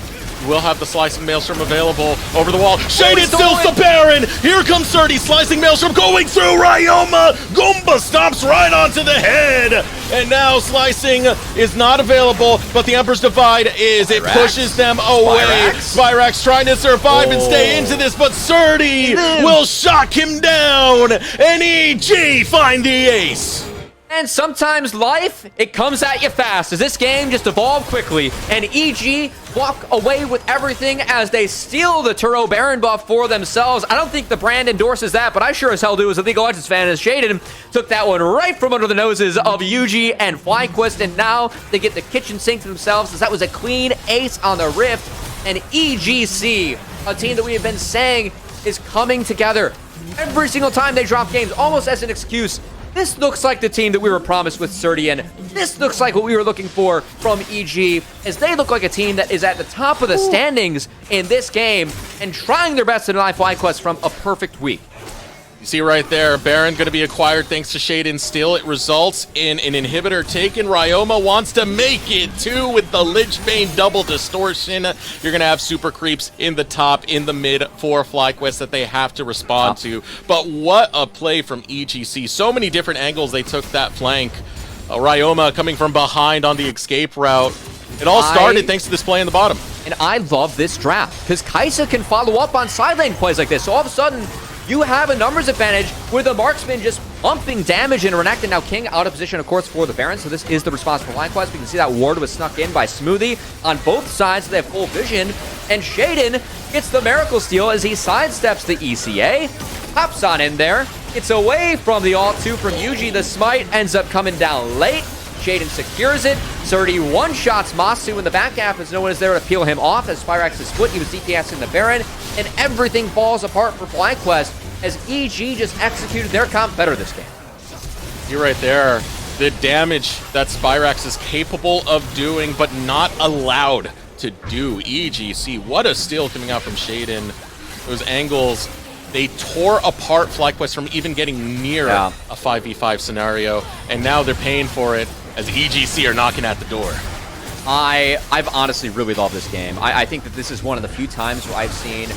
Will have the Slicing Maelstrom available over the wall. Shaden steals the Baron! Here comes Surdy, Slicing Maelstrom going through Ryoma! Goomba stomps right onto the head! And now Slicing is not available, but the Emperor's Divide is. It pushes them away. Spyrax trying to survive and stay into this, but Surdy will shock him down! And EG find the ace! And sometimes life, it comes at you fast, as this game just evolved quickly, and EG walk away with everything as they steal the Turo Baron buff for themselves. I don't think the brand endorses that, but I sure as hell do as a League of Legends fan, as Shaden took that one right from under the noses of UG and FlyQuest, and now they get the kitchen sink to themselves, as that was a clean ace on the Rift. And EGC, a team that we have been saying is coming together every single time they drop games, almost as an excuse. This looks like the team that we were promised with Surdy, and this looks like what we were looking for from EG, as they look like a team that is at the top of the standings in this game and trying their best to deny FlyQuest from a perfect week. You see right there, Baron going to be acquired thanks to Shaden still. It results in an inhibitor taken. Ryoma wants to make it too with the Lichbane double distortion. You're going to have super creeps in the top, in the mid for FlyQuest that they have to respond to. But what a play from EGC. So many different angles they took that flank. Ryoma coming from behind on the escape route. It all started thanks to this play in the bottom. And I love this draft, because Kaisa can follow up on side lane plays like this. So all of a sudden, you have a numbers advantage with the marksman just pumping damage in Renekton. Now King out of position, of course, for the Baron, so this is the response for FlyQuest. We can see that ward was snuck in by Smoothie on both sides, so they have full vision. And Shaden gets the Miracle Steal as he sidesteps the ECA, hops on in there, gets away from the ult 2 from Yuji. The smite ends up coming down late. Shaden secures it. Surdy one-shots Masu in the back half as no one is there to peel him off as Spyrax is split. He was DPSing the Baron, and everything falls apart for FlyQuest as EG just executed their comp better this game. You're right there. The damage that Spyrax is capable of doing, but not allowed to do. EGC, what a steal coming out from Shaden. Those angles, they tore apart FlyQuest from even getting near a 5v5 scenario, and now they're paying for it as EGC are knocking at the door. I've honestly really loved this game. I think that this is one of the few times where I've seen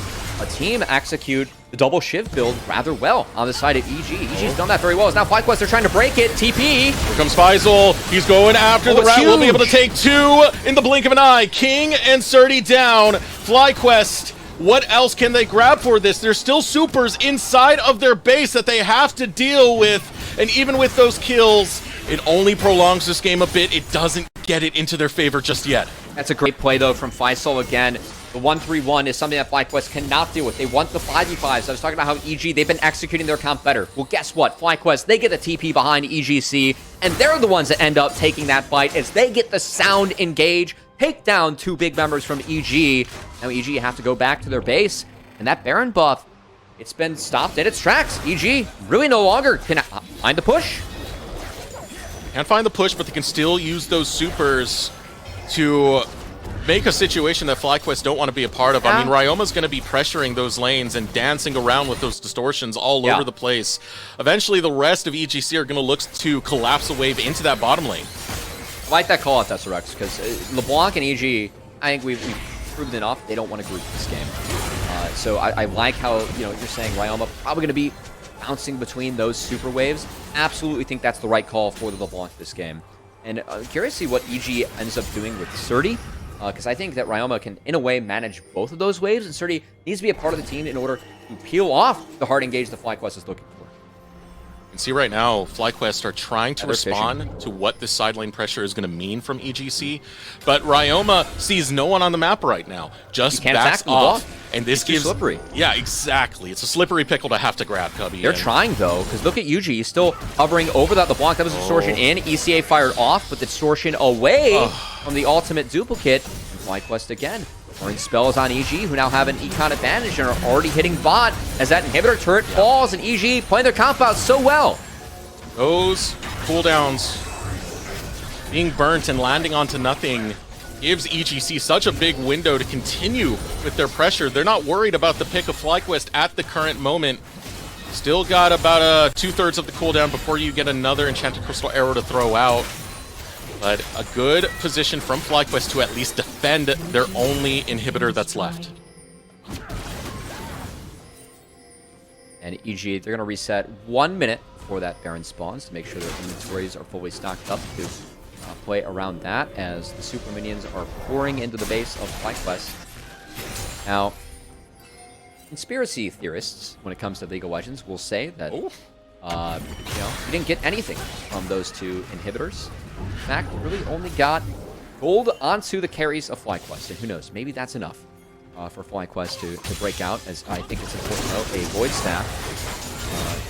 a team execute the double Shiv build rather well on the side of EG. EG's done that very well. As now FlyQuest, they're trying to break it. TP. Here comes Faisal. He's going after the rat. Will be able to take two in the blink of an eye. King and Surdy down. FlyQuest, what else can they grab for this? There's still supers inside of their base that they have to deal with. And even with those kills, it only prolongs this game a bit. It doesn't get it into their favor just yet. That's a great play, though, from Faisal again. The 1-3-1 is something that FlyQuest cannot deal with. They want the 5v5s. I was talking about how EG, they've been executing their comp better. Well, guess what? FlyQuest, they get the TP behind EGC, and they're the ones that end up taking that fight as they get the sound engage, take down two big members from EG. Now EG have to go back to their base, and that Baron buff, it's been stopped in its tracks. EG really no longer can find the push. Can't find the push, but they can still use those supers to make a situation that FlyQuest don't want to be a part of. I mean, Ryoma's going to be pressuring those lanes and dancing around with those distortions all over the place. Eventually, the rest of EGC are going to look to collapse a wave into that bottom lane. I like that call out, Tesserex, because LeBlanc and EG, I think we've proved enough they don't want to group this game. So I like how, you're saying Ryoma probably going to be bouncing between those super waves. Absolutely think that's the right call for the LeBlanc this game. And curious to see what EG ends up doing with Surdy, because I think that Ryoma can, in a way, manage both of those waves, and Surdy needs to be a part of the team in order to peel off the hard engage that FlyQuest is looking for. You can see right now, FlyQuest are trying to respond to what this side lane pressure is going to mean from EGC, but Ryoma sees no one on the map right now. Just backs off, and this gives slippery. Yeah, exactly. It's a slippery pickle to have to grab, Cubby. They're trying though, because look at UG. He's still hovering over that LeBlanc. That was distortion in. ECA fired off, but the distortion away from the ultimate duplicate. And FlyQuest again. Pouring spells on EG, who now have an econ advantage and are already hitting bot as that inhibitor turret falls, and EG playing their comp out so well. Those cooldowns being burnt and landing onto nothing gives EGC such a big window to continue with their pressure. They're not worried about the pick of FlyQuest at the current moment. Still got about 2/3 of the cooldown before you get another Enchanted Crystal Arrow to throw out. But a good position from FlyQuest to at least defend their only inhibitor that's left. And EG, they're going to reset 1 minute before that Baron spawns to make sure their inventories are fully stocked up to play around that as the super minions are pouring into the base of FlyQuest. Now, conspiracy theorists, when it comes to League of Legends, will say that you didn't get anything from those two inhibitors. In fact, you really only got gold onto the carries of FlyQuest, and who knows, maybe that's enough for FlyQuest to break out, as I think it's important to note a Void Staff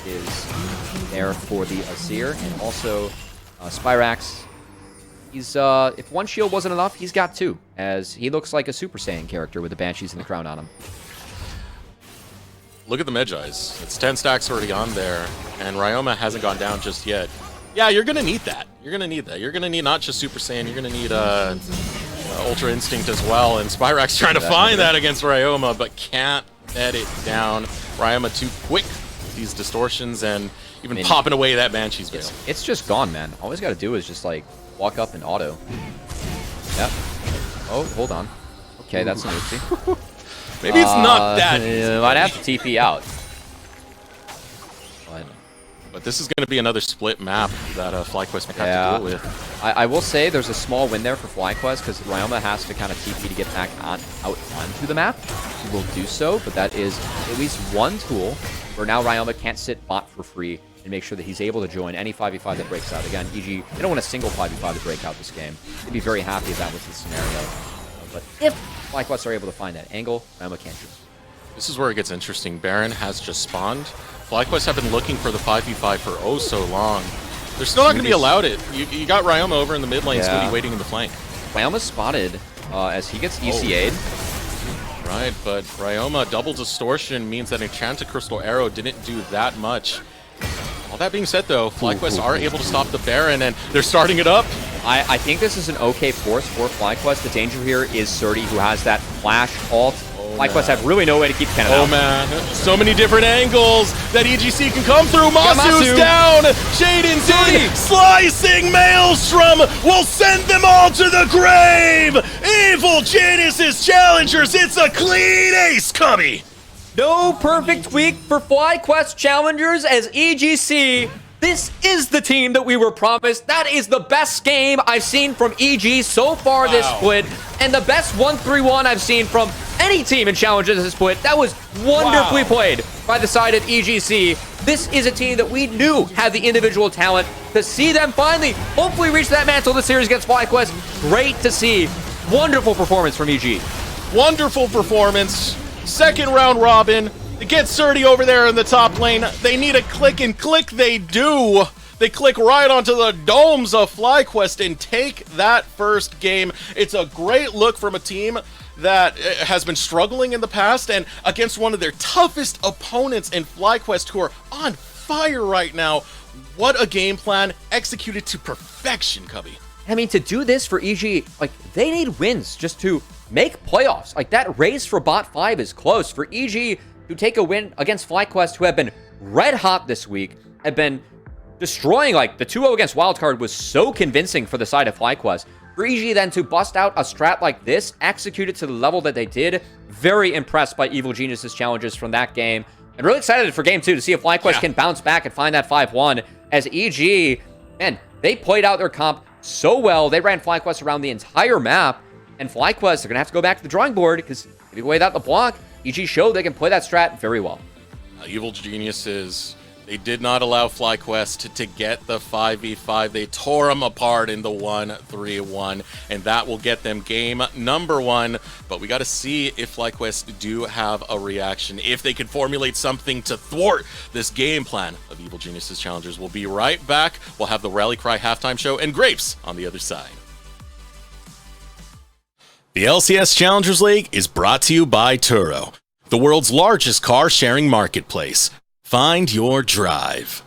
is there for the Azir, and also Spyrax. He's, if one shield wasn't enough, he's got two, as he looks like a Super Saiyan character with the Banshees and the crown on him. Look at the Medjais. It's 10 stacks already on there, and Ryoma hasn't gone down just yet. Yeah, you're going to need that. You're going to need that. You're going to need not just Super Saiyan, you're going to need Ultra Instinct as well, and Spyrax trying to find that against Ryoma, but can't net it down. Ryoma too quick with these distortions and even popping away that Banshee's Veil. It's just gone, man. All he's got to do is just, like, walk up and auto. Yep. Oh, hold on. Okay, that's an oopsie. Maybe it's not that easy. Might have to TP out. But this is going to be another split map that FlyQuest might have to deal with. I will say there's a small win there for FlyQuest because Ryoma has to kind of TP to get back out onto the map. He will do so, but that is at least one tool where now Ryoma can't sit bot for free and make sure that he's able to join any 5v5 that breaks out. Again, EG, they don't want a single 5v5 to break out this game. They'd be very happy if that was the scenario. But if FlyQuest are able to find that angle, Ryoma can't shoot. This is where it gets interesting. Baron has just spawned. FlyQuest have been looking for the 5v5 for oh so long. They're still not going to be allowed it. You got Ryoma over in the mid lane, Scooty waiting in the flank. Ryoma's spotted as he gets ECA'd. Right, but Ryoma double distortion means that Enchanted Crystal Arrow didn't do that much. All that being said, though, FlyQuest are able to stop the Baron, and they're starting it up. I think this is an okay force for FlyQuest. The danger here is Surdy, who has that flash ult. FlyQuest have really no way to keep Kennen out. Oh, man. So many different angles that EGC can come through. Masu's down. Shaden's in. Slicing Maelstrom will send them all to the grave. Evil Genius's Challengers. It's a clean ace, Cubby. No perfect week for FlyQuest Challengers as EGC. This is the team that we were promised. That is the best game I've seen from EG so far this split, and the best 1-3-1 I've seen from any team in Challengers this split. That was wonderfully played by the side of EGC. This is a team that we knew had the individual talent. To see them finally, hopefully reach that mantle of the series against FlyQuest, great to see. Wonderful performance from EG. Wonderful performance. Second round robin. To get Surdy over there in the top lane, they need a click, and click they do. They click right onto the domes of FlyQuest and take that first game. It's a great look from a team that has been struggling in the past and against one of their toughest opponents in FlyQuest, who are on fire right now. What a game plan, executed to perfection, Cubby. I mean, to do this for EG, like, they need wins just to make playoffs. Like, that race for bot 5 is close. For EG to take a win against FlyQuest, who have been red hot this week, have been destroying, like, the 2-0 against Wildcard was so convincing for the side of FlyQuest. For EG then to bust out a strat like this, execute it to the level that they did, very impressed by Evil Genius's challenges from that game. And really excited for game 2 to see if FlyQuest can bounce back and find that 5-1. As EG, man, they played out their comp so well. They ran FlyQuest around the entire map. And FlyQuest are going to have to go back to the drawing board because if you wait out the block, EG showed they can play that strat very well. Evil Geniuses, they did not allow FlyQuest to get the 5v5. They tore them apart in the 1-3-1, and that will get them game number 1. But we got to see if FlyQuest do have a reaction, if they can formulate something to thwart this game plan of Evil Geniuses Challengers. We'll be right back. We'll have the Rally Cry halftime show and Grapes on the other side. The LCS Challengers League is brought to you by Turo, the world's largest car-sharing marketplace. Find your drive.